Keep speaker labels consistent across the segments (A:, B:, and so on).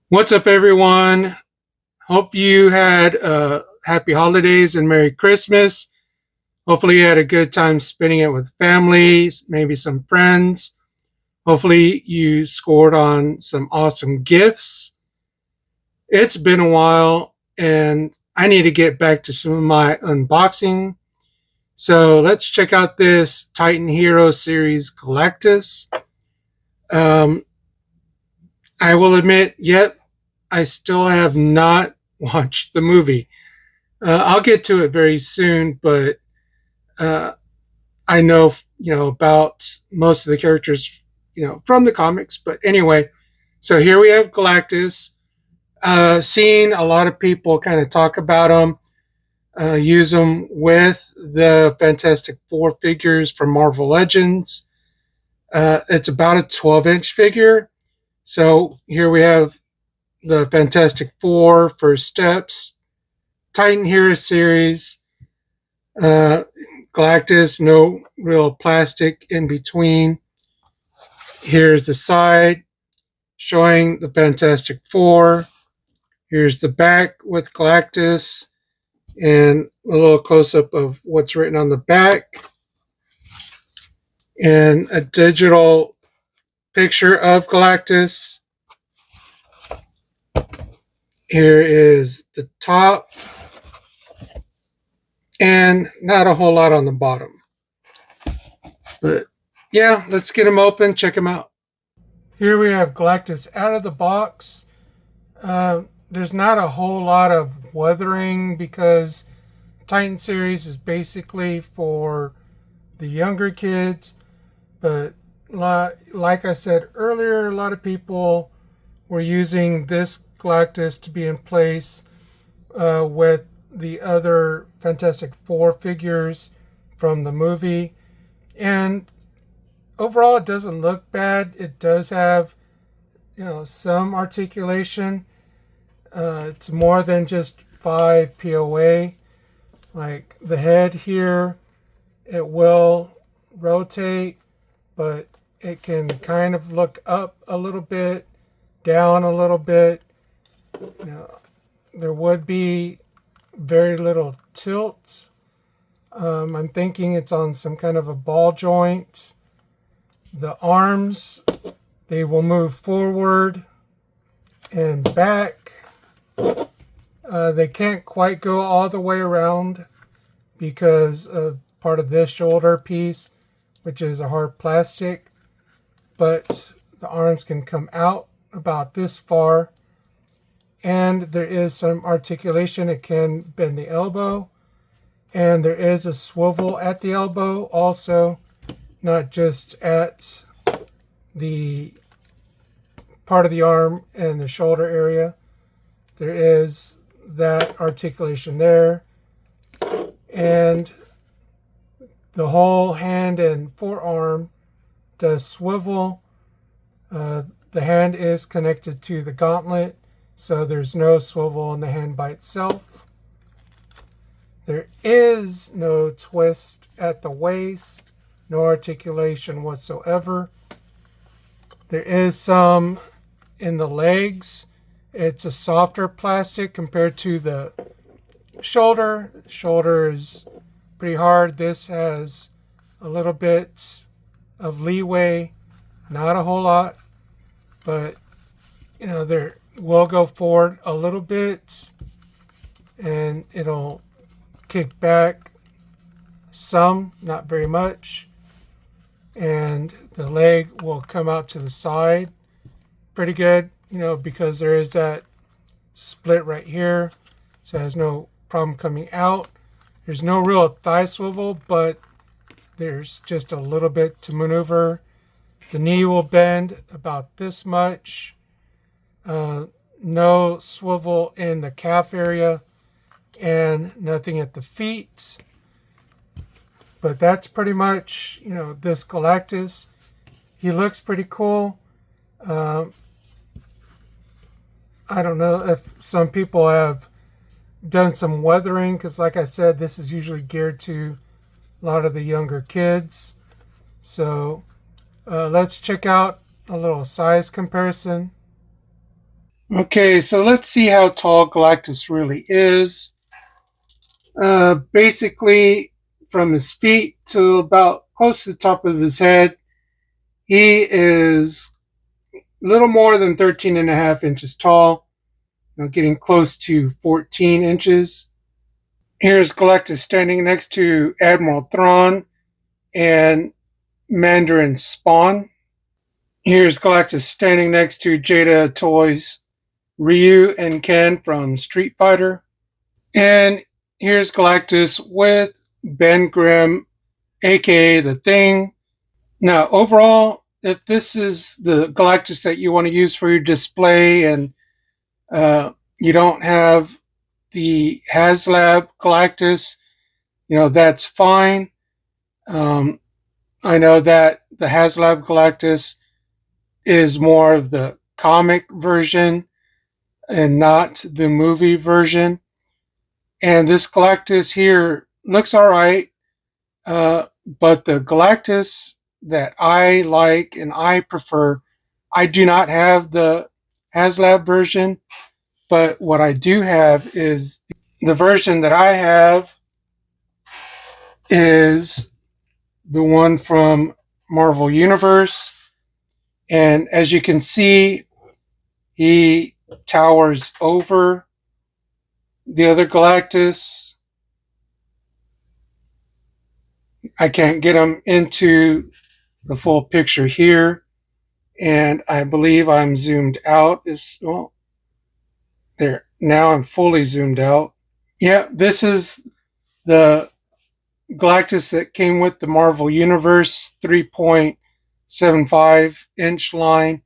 A: What's up, everyone? Hope you had happy holidays and Merry Christmas. Hopefully, you had a good time spending it with families, maybe some friends. Hopefully, you scored on some awesome gifts. It's been a while, and I need to get back to some of my unboxing. So, let's check out this Titan Hero series Galactus. Um, I will admit, yet I still have not watched the movie. I'll get to it very soon, but uh, I know about most of the characters from the comics. But anyway, so here we have Galactus. Seeing a lot of people kind of talk about him, use them with the Fantastic Four figures from Marvel Legends. It's about a 12-inch figure. So here we have the Fantastic Four First Steps, Titan Hero series, uh, Galactus, no real plastic in between. Here's the side showing the Fantastic Four. Here's the back with Galactus and a little close up of what's written on the back and a digital picture of Galactus. Here is the top and not a whole lot on the bottom. But yeah, let's get them open, check them out. Here we have Galactus out of the box. There's not a whole lot of weathering because Titan series is basically for the younger kids. But like I said earlier, a lot of people were using this Galactus to be in place with the other Fantastic Four figures from the movie. And overall, it doesn't look bad. It does have, some articulation. It's more than just 5 POA. Like the head here, it will rotate, but it can kind of look up a little bit, down a little bit. There would be very little tilt. I'm thinking it's on some kind of a ball joint. The arms, they will move forward and back. They can't quite go all the way around because of part of this shoulder piece, which is a hard plastic. But the arms can come out about this far. And there is some articulation. It can bend the elbow. And there is a swivel at the elbow also, not just at the part of the arm and the shoulder area. There is that articulation there. And the whole hand and forearm does swivel. The hand is connected to the gauntlet, so there's no swivel on the hand by itself. There is no twist at the waist, no articulation whatsoever. There is some in the legs. It's a softer plastic compared to the shoulder. Shoulder is pretty hard. This has a little bit of leeway, not a whole lot, but there will go forward a little bit and it'll kick back some, not very much, and the leg will come out to the side pretty good, because there is that split right here, so it has no problem coming out. There's no real thigh swivel, but there's just a little bit to maneuver. The knee will bend about this much. No swivel in the calf area and nothing at the feet. But that's pretty much, this Galactus. He looks pretty cool. I don't know if some people have done some weathering because, like I said, this is usually geared to a lot of the younger kids. So let's check out a little size comparison. Okay, so let's see how tall Galactus really is. Basically, from his feet to about close to the top of his head, he is a little more than 13 and a half inches tall, getting close to 14 inches. Here's Galactus standing next to Admiral Thrawn and Mandarin Spawn. Here's Galactus standing next to Jada Toys, Ryu, and Ken from Street Fighter. And here's Galactus with Ben Grimm, aka The Thing. Now, overall, if this is the Galactus that you want to use for your display and you don't have the HasLab Galactus, that's fine. I know that the HasLab Galactus is more of the comic version and not the movie version. And this Galactus here looks all right, but the Galactus that I like and I prefer, I do not have the HasLab version, but what I do have is the version that I have is the one from Marvel Universe. And as you can see, he towers over the other Galactus. I can't get him into the full picture here. And I believe I'm zoomed out as well. There. Now I'm fully zoomed out. Yeah, this is the Galactus that came with the Marvel Universe 3.75 inch line.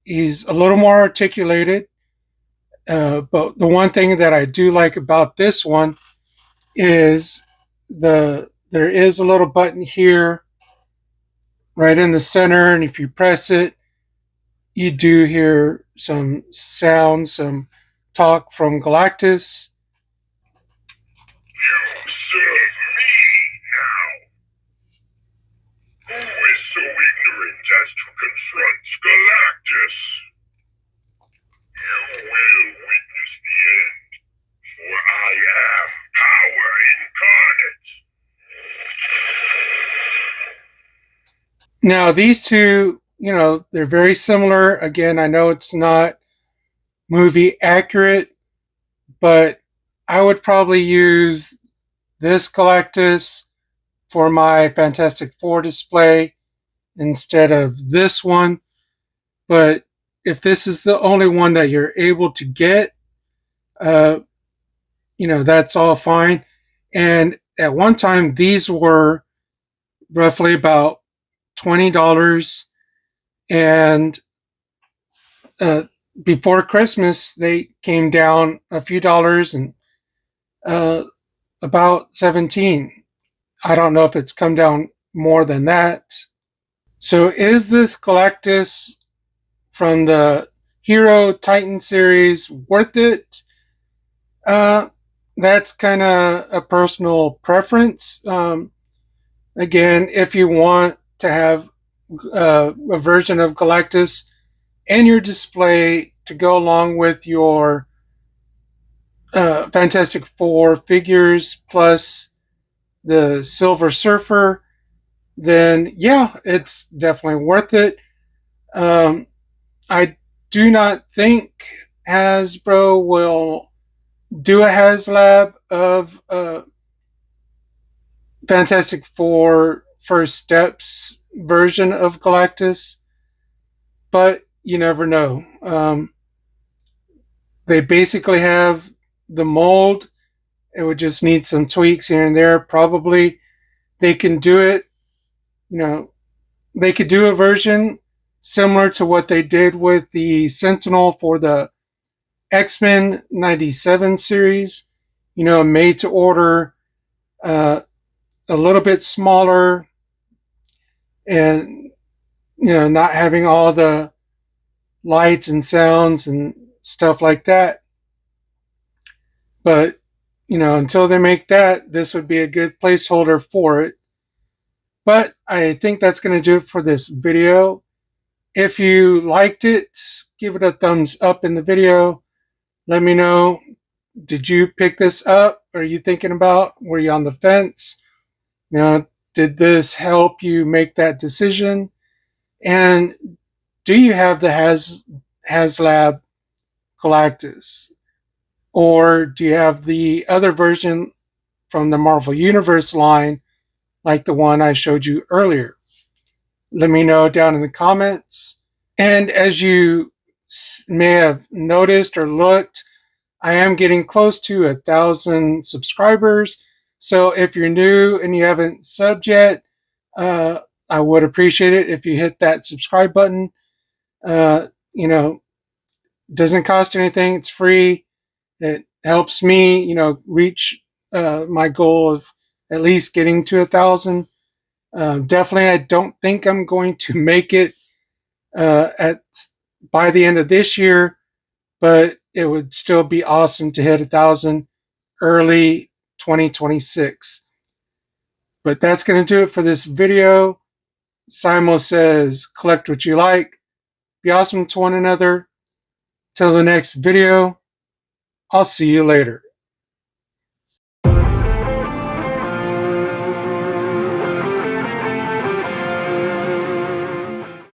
A: He's a little more articulated, but the one thing that I do like about this one is there is a little button here right in the center, and if you press it, you do hear some sound, some talk from Galactus.
B: You serve me now. Who is so ignorant as to confront Galactus? You will witness the end, for I am power incarnate.
A: Now, these two, they're very similar. Again, I know it's not movie accurate, but I would probably use this Galactus for my Fantastic Four display instead of this one. But if this is the only one that you're able to get, that's all fine. And at one time, these were roughly about $20. And before Christmas, they came down a few dollars and about 17. I don't know if it's come down more than that. So is this Galactus from the Hero Titan series worth it? That's kind of a personal preference. Again, if you want to have a version of Galactus and your display to go along with your Fantastic Four figures plus the Silver Surfer, then yeah, it's definitely worth it. I do not think Hasbro will do a HasLab of Fantastic Four First Steps version of Galactus, but you never know. They basically have the mold. It would just need some tweaks here and there. Probably they can do it. They could do a version similar to what they did with the Sentinel for the X-Men 97 series. Made to order, a little bit smaller, and not having all the lights and sounds and stuff like that. But until they make that, this would be a good placeholder for it. But I think that's going to do it for this video. If you liked it, give it a thumbs up in the video. Let me know, did you pick this up? Are you thinking about, were you on the fence? You know, did this help you make that decision? And do you have the HasLab Galactus? Or do you have the other version from the Marvel Universe line, like the one I showed you earlier? Let me know down in the comments. And as you may have noticed or looked, I am getting close to 1,000 subscribers. So if you're new and you haven't subbed yet, I would appreciate it if you hit that subscribe button. You know, doesn't cost anything. It's free. It helps me, you know, reach my goal of at least getting to 1,000. Definitely, I don't think I'm going to make it by the end of this year, but it would still be awesome to hit 1,000 early 2026. But that's going to do it for this video. Simo says, collect what you like. Be awesome to one another. Till the next video, I'll see you later.